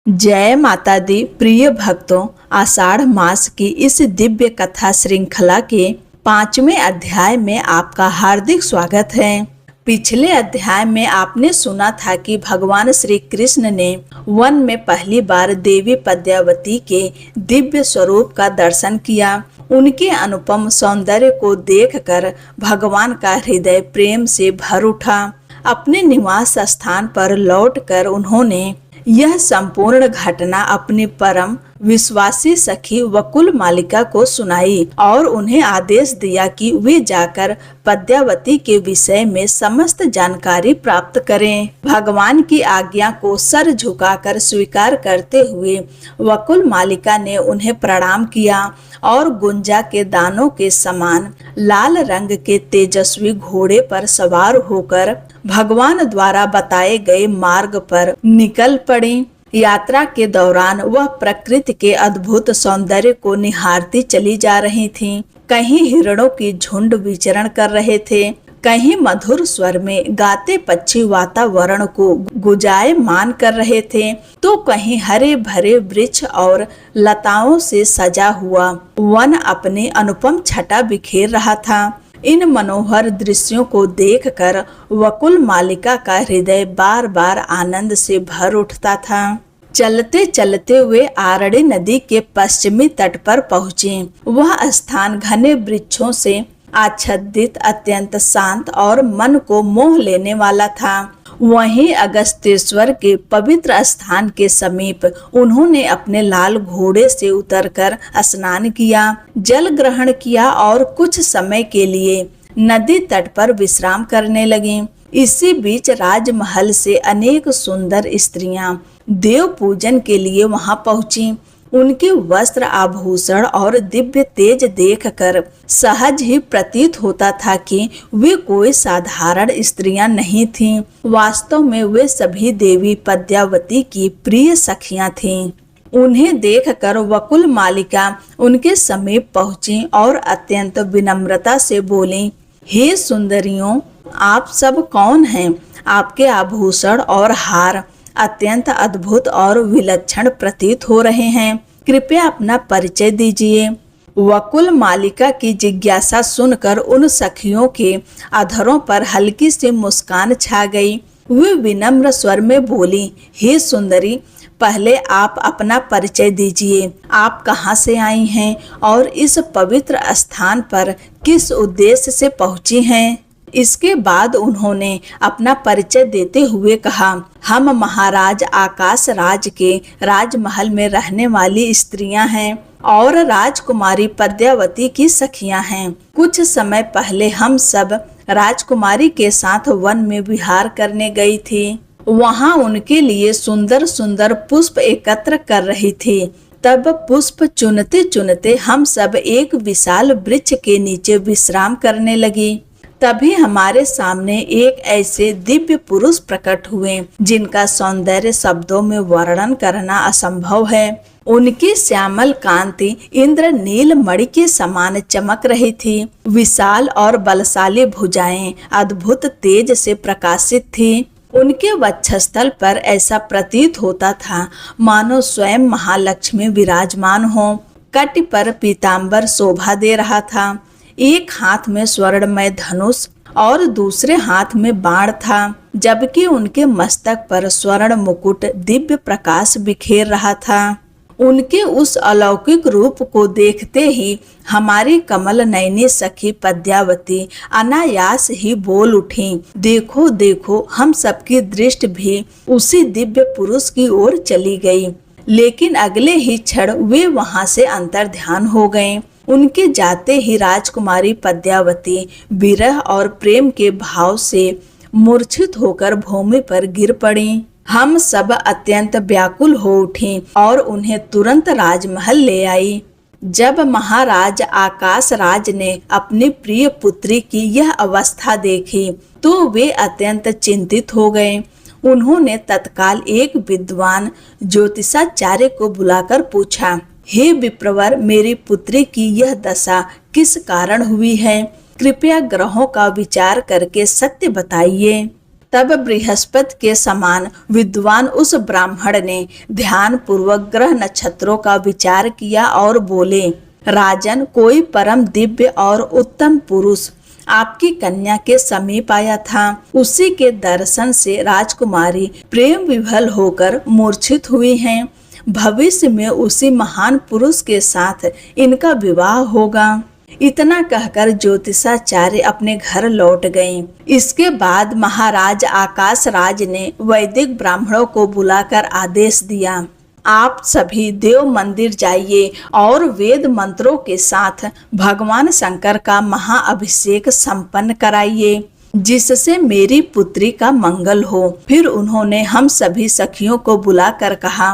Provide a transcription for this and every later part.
जय माता दी। प्रिय भक्तों, आषाढ़ मास की इस दिव्य कथा श्रृंखला के 5वें अध्याय में आपका हार्दिक स्वागत है। पिछले अध्याय में आपने सुना था कि भगवान श्री कृष्ण ने वन में पहली बार देवी पद्मावती के दिव्य स्वरूप का दर्शन किया। उनके अनुपम सौंदर्य को देखकर भगवान का हृदय प्रेम से भर उठा। अपने निवास स्थान पर लौटकर उन्होंने यह संपूर्ण घटना अपनी परम विश्वासी सखी वकुल मालिका को सुनाई और उन्हें आदेश दिया कि वे जाकर पद्मावती के विषय में समस्त जानकारी प्राप्त करें। भगवान की आज्ञा को सर झुकाकर स्वीकार करते हुए वकुल मालिका ने उन्हें प्रणाम किया और गुंजा के दानों के समान लाल रंग के तेजस्वी घोड़े पर सवार होकर भगवान द्वारा बताए गए मार्ग पर निकल पड़ी। यात्रा के दौरान वह प्रकृति के अद्भुत सौंदर्य को निहारती चली जा रही थीं। कहीं हिरणों की झुंड विचरण कर रहे थे, कहीं मधुर स्वर में गाते पक्षी वातावरण को गुंजायमान कर रहे थे, तो कहीं हरे भरे वृक्ष और लताओं से सजा हुआ वन अपनी अनुपम छटा बिखेर रहा था। इन मनोहर दृश्यों को देखकर वकुल मालिका का हृदय बार बार आनंद से भर उठता था। चलते चलते वे आरड़ी नदी के पश्चिमी तट पर पहुँचे। वह स्थान घने वृक्षों से आच्छादित, अत्यंत शांत और मन को मोह लेने वाला था। वहीं अगस्त्येश्वर के पवित्र स्थान के समीप उन्होंने अपने लाल घोड़े से उतरकर स्नान किया, जल ग्रहण किया और कुछ समय के लिए नदी तट पर विश्राम करने लगी। इसी बीच राजमहल से अनेक सुंदर स्त्रियां देव पूजन के लिए वहां पहुंची। उनके वस्त्र, आभूषण और दिव्य तेज देखकर सहज ही प्रतीत होता था कि वे कोई साधारण स्त्रियां नहीं थीं। वास्तव में वे सभी देवी पद्मावती की प्रिय सखियां थीं। उन्हें देखकर वकुल मालिका उनके समीप पहुंची और अत्यंत विनम्रता से बोली, हे सुंदरियों, आप सब कौन हैं? आपके आभूषण और हार अत्यंत अद्भुत और विलक्षण प्रतीत हो रहे हैं। कृपया अपना परिचय दीजिए। वकुल मालिका की जिज्ञासा सुनकर उन सखियों के अधरों पर हल्की सी मुस्कान छा गई। वे विनम्र स्वर में बोली, हे सुंदरी, पहले आप अपना परिचय दीजिए। आप कहाँ से आई हैं और इस पवित्र स्थान पर किस उद्देश्य से पहुंची हैं? इसके बाद उन्होंने अपना परिचय देते हुए कहा, हम महाराज आकाश राज के राजमहल में रहने वाली स्त्रियां हैं और राजकुमारी पद्मावती की सखियां हैं। कुछ समय पहले हम सब राजकुमारी के साथ वन में विहार करने गई थी। वहां उनके लिए सुंदर सुंदर पुष्प एकत्र कर रही थी। तब पुष्प चुनते चुनते हम सब एक विशाल वृक्ष के नीचे विश्राम करने लगी। तभी हमारे सामने एक ऐसे दिव्य पुरुष प्रकट हुए जिनका सौंदर्य शब्दों में वर्णन करना असंभव है। उनकी श्यामल कांति इंद्र नील मणि के समान चमक रही थी। विशाल और बलशाली भुजाएं अद्भुत तेज से प्रकाशित थी। उनके वक्षस्थल पर ऐसा प्रतीत होता था मानो स्वयं महालक्ष्मी विराजमान हो। कटी पर पीतांबर शोभा दे रहा था। एक हाथ में स्वर्णमय धनुष और दूसरे हाथ में बाण था, जबकि उनके मस्तक पर स्वर्ण मुकुट दिव्य प्रकाश बिखेर रहा था। उनके उस अलौकिक रूप को देखते ही हमारी कमल नयनी सखी पद्मावती अनायास ही बोल उठी, देखो देखो। हम सबकी दृष्टि भी उसी दिव्य पुरुष की ओर चली गई, लेकिन अगले ही क्षण वे वहां से अंतर्ध्यान हो गए। उनके जाते ही राजकुमारी पद्मावती विरह और प्रेम के भाव से मूर्छित होकर भूमि पर गिर पड़ी। हम सब अत्यंत व्याकुल हो उठे और उन्हें तुरंत राजमहल ले आई। जब महाराज आकाश राज ने अपनी प्रिय पुत्री की यह अवस्था देखी तो वे अत्यंत चिंतित हो गए। उन्होंने तत्काल एक विद्वान ज्योतिषाचार्य को बुलाकर पूछा, हे विप्रवर, मेरी पुत्री की यह दशा किस कारण हुई है? कृपया ग्रहों का विचार करके सत्य बताइए। तब बृहस्पति के समान विद्वान उस ब्राह्मण ने ध्यान पूर्वक ग्रह नक्षत्रों का विचार किया और बोले, राजन, कोई परम दिव्य और उत्तम पुरुष आपकी कन्या के समीप आया था। उसी के दर्शन से राजकुमारी प्रेम विभल होकर मूर्छित हुई हैं। भविष्य में उसी महान पुरुष के साथ इनका विवाह होगा। इतना कहकर ज्योतिषाचार्य अपने घर लौट गए। इसके बाद महाराज आकाश राज ने वैदिक ब्राह्मणों को बुलाकर आदेश दिया, आप सभी देव मंदिर जाइए और वेद मंत्रों के साथ भगवान शंकर का महाअभिषेक संपन्न कराइए, जिससे मेरी पुत्री का मंगल हो। फिर उन्होंने हम सभी सखियों को बुलाकर कहा,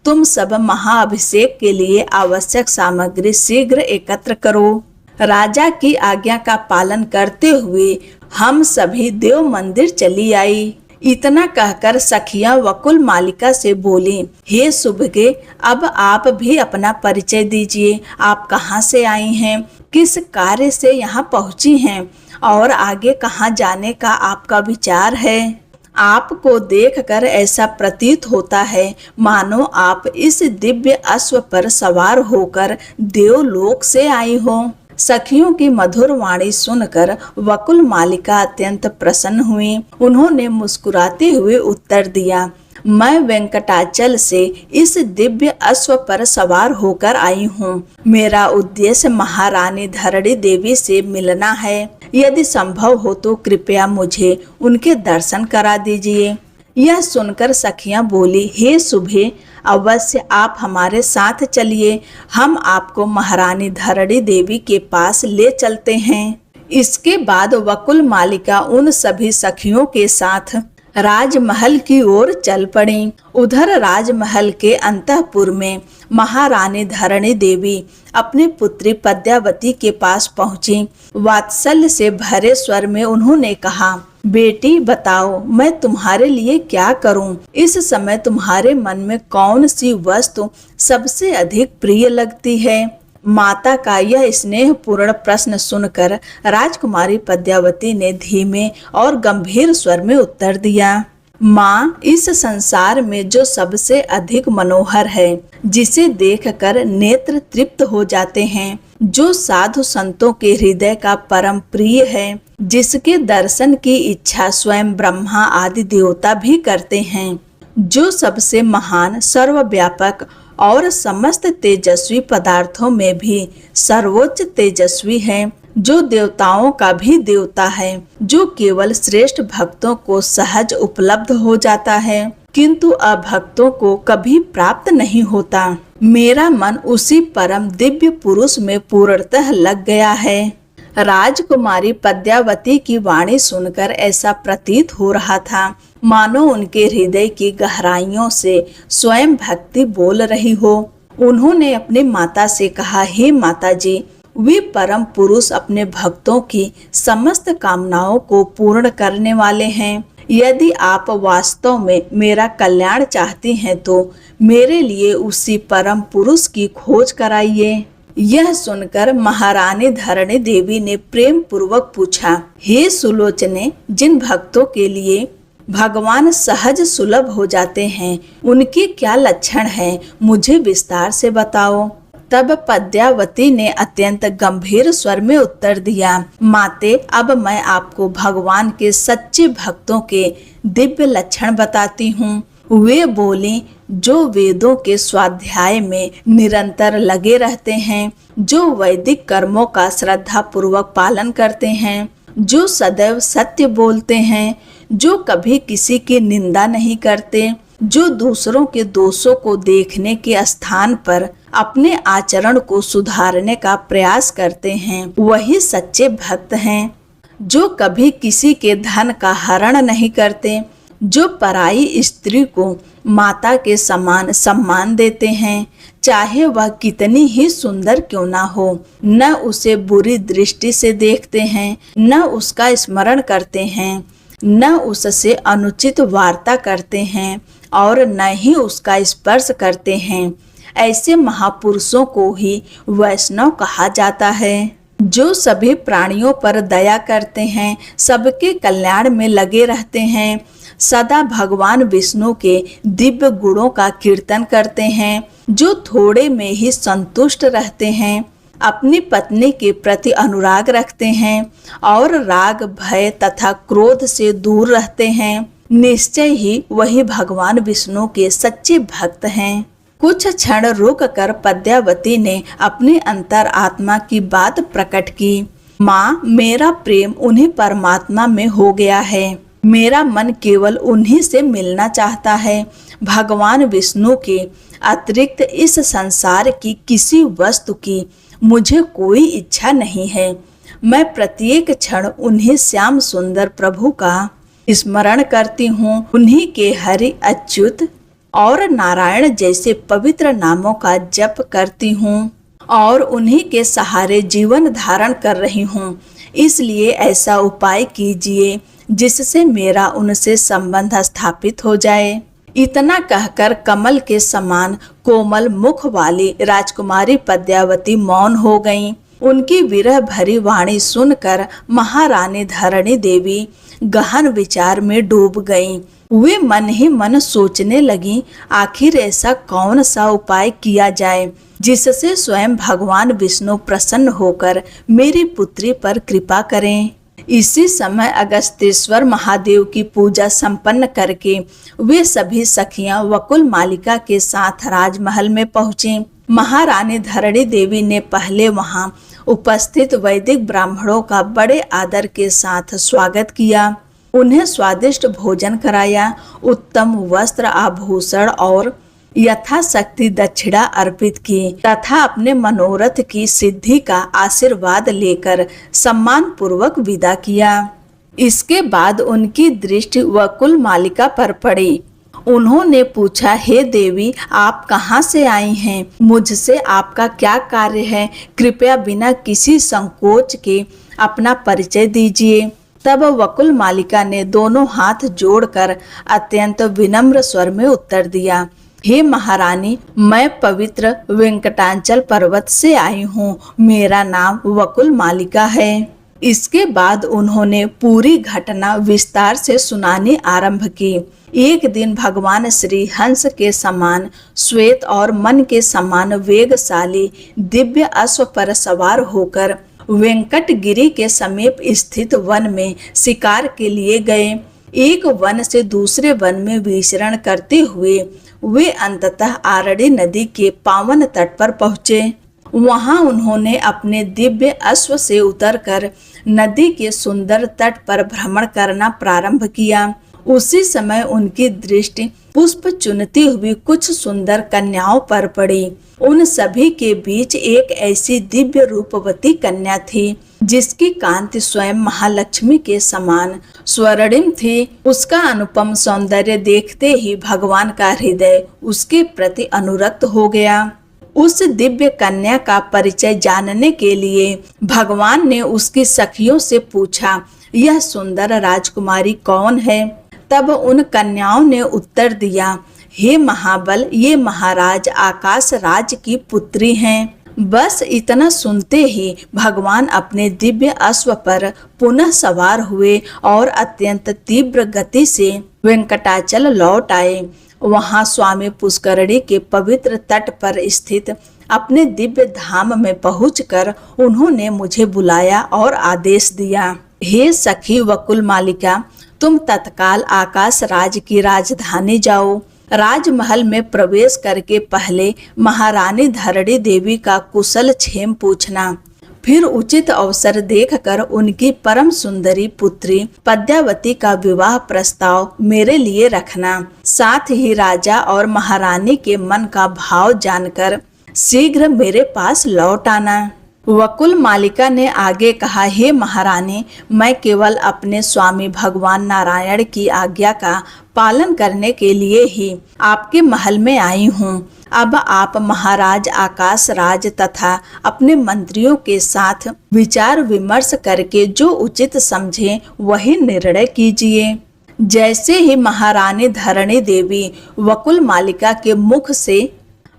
तुम सब महाअभिषेक के लिए आवश्यक सामग्री शीघ्र एकत्र करो। राजा की आज्ञा का पालन करते हुए हम सभी देव मंदिर चली आई। इतना कहकर सखियां वकुल मालिका से बोली, हे सुभगे, अब आप भी अपना परिचय दीजिए। आप कहाँ से आई हैं, किस कार्य से यहाँ पहुँची हैं और आगे कहाँ जाने का आपका विचार है। आपको देखकर ऐसा प्रतीत होता है मानो आप इस दिव्य अश्व पर सवार होकर देवलोक से आई हो। सखियों की मधुर वाणी सुनकर वकुल मालिका अत्यंत प्रसन्न हुई। उन्होंने मुस्कुराते हुए उत्तर दिया, मैं वेंकटाचल से इस दिव्य अश्व पर सवार होकर आई हूँ। मेरा उद्देश्य महारानी धरणी देवी से मिलना है। यदि संभव हो तो कृपया मुझे उनके दर्शन करा दीजिए। यह सुनकर सखियां बोली, हे सुभे, अवश्य आप हमारे साथ चलिए, हम आपको महारानी धरणी देवी के पास ले चलते हैं। इसके बाद वकुल मालिका उन सभी सखियों के साथ राजमहल की ओर चल पड़ी। उधर राजमहल के अंतःपुर में महारानी धरणी देवी अपनी पुत्री पद्यावती के पास पहुंची। वात्सल्य से भरे स्वर में उन्होंने कहा, बेटी बताओ, मैं तुम्हारे लिए क्या करूं? इस समय तुम्हारे मन में कौन सी वस्तु सबसे अधिक प्रिय लगती है? माता का यह स्नेहपूर्ण प्रश्न सुनकर राजकुमारी पद्यावती ने धीमे और गंभीर स्वर में उत्तर दिया, माँ, इस संसार में जो सबसे अधिक मनोहर है, जिसे देखकर नेत्र तृप्त हो जाते हैं, जो साधु संतों के हृदय का परम प्रिय है, जिसके दर्शन की इच्छा स्वयं ब्रह्मा आदि देवता भी करते हैं, जो सबसे महान, सर्वव्यापक और समस्त तेजस्वी पदार्थों में भी सर्वोच्च तेजस्वी है, जो देवताओं का भी देवता है, जो केवल श्रेष्ठ भक्तों को सहज उपलब्ध हो जाता है, किंतु अभक्तों को कभी प्राप्त नहीं होता। मेरा मन उसी परम दिव्य पुरुष में पूर्णतः लग गया है। राजकुमारी पद्यावती की वाणी सुनकर ऐसा प्रतीत हो रहा था मानो उनके हृदय की गहराइयों से स्वयं भक्ति बोल रही हो। उन्होंने अपनी माता से कहा, हे माता जी, वे परम पुरुष अपने भक्तों की समस्त कामनाओं को पूर्ण करने वाले हैं। यदि आप वास्तव में मेरा कल्याण चाहती हैं तो मेरे लिए उसी परम पुरुष की खोज कराइए। यह सुनकर महारानी धरणी देवी ने प्रेम पूर्वक पूछा, हे सुलोचने, जिन भक्तों के लिए भगवान सहज सुलभ हो जाते हैं, उनके क्या लक्षण हैं, मुझे विस्तार से बताओ। तब पद्यावती ने अत्यंत गंभीर स्वर में उत्तर दिया, माते, अब मैं आपको भगवान के सच्चे भक्तों के दिव्य लक्षण बताती हूँ। वे बोली, जो वेदों के स्वाध्याय में निरंतर लगे रहते हैं, जो वैदिक कर्मों का श्रद्धा पूर्वक पालन करते हैं, जो सदैव सत्य बोलते हैं, जो कभी किसी की निंदा नहीं करते, जो दूसरों के दोषों को देखने के स्थान पर अपने आचरण को सुधारने का प्रयास करते हैं, वही सच्चे भक्त हैं। जो कभी किसी के धन का हरण नहीं करते, जो पराई स्त्री को माता के समान सम्मान देते हैं, चाहे वह कितनी ही सुंदर क्यों ना हो, न उसे बुरी दृष्टि से देखते हैं, न उसका स्मरण करते हैं, न उससे अनुचित वार्ता करते हैं और न ही उसका स्पर्श करते हैं। ऐसे महापुरुषों को ही वैष्णव कहा जाता है। जो सभी प्राणियों पर दया करते हैं, सबके कल्याण में लगे रहते हैं, सदा भगवान विष्णु के दिव्य गुणों का कीर्तन करते हैं, जो थोड़े में ही संतुष्ट रहते हैं, अपनी पत्नी के प्रति अनुराग रखते हैं और राग भय तथा क्रोध से दूर रहते हैं, निश्चय ही वही भगवान विष्णु के सच्चे भक्त हैं। कुछ क्षण रुक कर पद्यावती ने अपनी अंतर आत्मा की बात प्रकट की। माँ, मेरा प्रेम उन्हीं परमात्मा में हो गया है। मेरा मन केवल उन्हीं से मिलना चाहता है। भगवान विष्णु के अतिरिक्त इस संसार की किसी वस्तु की मुझे कोई इच्छा नहीं है। मैं प्रत्येक क्षण उन्हीं श्याम सुंदर प्रभु का स्मरण करती हूँ। उन्हीं के हरि, अच्युत और नारायण जैसे पवित्र नामों का जप करती हूँ और उन्हीं के सहारे जीवन धारण कर रही हूँ। इसलिए ऐसा उपाय कीजिए जिससे मेरा उनसे संबंध स्थापित हो जाए। इतना कहकर कमल के समान कोमल मुख वाली राजकुमारी पद्यावती मौन हो गईं। उनकी विरह भरी वाणी सुनकर महारानी धरणी देवी गहन विचार में डूब गईं। वे मन ही मन सोचने लगी, आखिर ऐसा कौन सा उपाय किया जाए जिससे स्वयं भगवान विष्णु प्रसन्न होकर मेरी पुत्री पर कृपा करें। इसी समय अगस्तेश्वर महादेव की पूजा संपन्न करके वे सभी सखियां वकुल मालिका के साथ राजमहल में पहुंची। महारानी धरणी देवी ने पहले वहां उपस्थित वैदिक ब्राह्मणों का बड़े आदर के साथ स्वागत किया। उन्हें स्वादिष्ट भोजन कराया, उत्तम वस्त्र आभूषण और यथाशक्ति दक्षिणा अर्पित की तथा अपने मनोरथ की सिद्धि का आशीर्वाद लेकर सम्मान पूर्वक विदा किया। इसके बाद उनकी दृष्टि वकुल मालिका पर पड़ी। उन्होंने पूछा, हे देवी, आप कहाँ से आई हैं? मुझसे आपका क्या कार्य है? कृपया बिना किसी संकोच के अपना परिचय दीजिए। तब वकुल मालिका ने दोनों हाथ जोड़कर अत्यंत विनम्र स्वर में उत्तर दिया, हे महारानी, मैं पवित्र वेंकटाचल पर्वत से आई हूँ। मेरा नाम वकुल मालिका है। इसके बाद उन्होंने पूरी घटना विस्तार से सुनानी आरंभ की। एक दिन भगवान श्री हंस के समान श्वेत और मन के समान वेगशाली दिव्य अश्व पर सवार होकर वेंकटगिरी के समीप स्थित वन में शिकार के लिए गए। एक वन से दूसरे वन में विचरण करते हुए वे अंततः आरड़ी नदी के पावन तट पर पहुँचे। वहां उन्होंने अपने दिव्य अश्व से उतरकर नदी के सुंदर तट पर भ्रमण करना प्रारंभ किया। उसी समय उनकी दृष्टि पुष्प चुनती हुई कुछ सुंदर कन्याओं पर पड़ी। उन सभी के बीच एक ऐसी दिव्य रूपवती कन्या थी जिसकी कांति स्वयं महालक्ष्मी के समान स्वर्णिम थी। उसका अनुपम सौंदर्य देखते ही भगवान का हृदय उसके प्रति अनुरक्त हो गया। उस दिव्य कन्या का परिचय जानने के लिए भगवान ने उसकी सखियों से पूछा, यह सुंदर राजकुमारी कौन है? तब उन कन्याओं ने उत्तर दिया, हे महाबल, ये महाराज आकाश राज की पुत्री हैं। बस इतना सुनते ही भगवान अपने दिव्य अश्व पर पुनः सवार हुए और अत्यंत तीव्र गति से वेंकटाचल लौट आए। वहां स्वामी पुष्करणी के पवित्र तट पर स्थित अपने दिव्य धाम में पहुंचकर उन्होंने मुझे बुलाया और आदेश दिया, हे सखी वकुल मालिका, तुम तत्काल आकाश राज की राजधानी जाओ। राजमहल में प्रवेश करके पहले महारानी धरणी देवी का कुशल क्षेम पूछना, फिर उचित अवसर देखकर उनकी परम सुंदरी पुत्री पद्यावती का विवाह प्रस्ताव मेरे लिए रखना। साथ ही राजा और महारानी के मन का भाव जानकर शीघ्र मेरे पास लौट आना। वकुल मालिका ने आगे कहा, हे महारानी, मैं केवल अपने स्वामी भगवान नारायण की आज्ञा का पालन करने के लिए ही आपके महल में आई हूँ। अब आप महाराज आकाश राज तथा अपने मंत्रियों के साथ विचार विमर्श करके जो उचित समझे वही निर्णय कीजिए। जैसे ही महारानी धरणी देवी वकुल मालिका के मुख से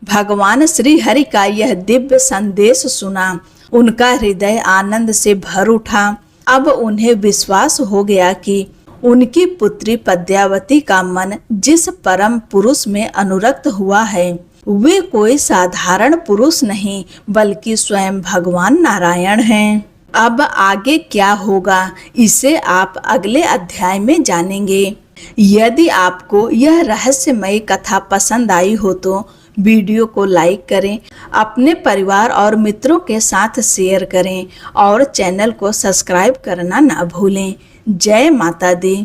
भगवान श्री हरि का यह दिव्य संदेश सुना, उनका हृदय आनंद से भर उठा। अब उन्हें विश्वास हो गया कि उनकी पुत्री पद्मावती का मन जिस परम पुरुष में अनुरक्त हुआ है वे कोई साधारण पुरुष नहीं बल्कि स्वयं भगवान नारायण हैं। अब आगे क्या होगा इसे आप अगले अध्याय में जानेंगे। यदि आपको यह रहस्यमयी कथा पसंद आई हो तो वीडियो को लाइक करें, अपने परिवार और मित्रों के साथ शेयर करें और चैनल को सब्सक्राइब करना ना भूलें। जय माता दी।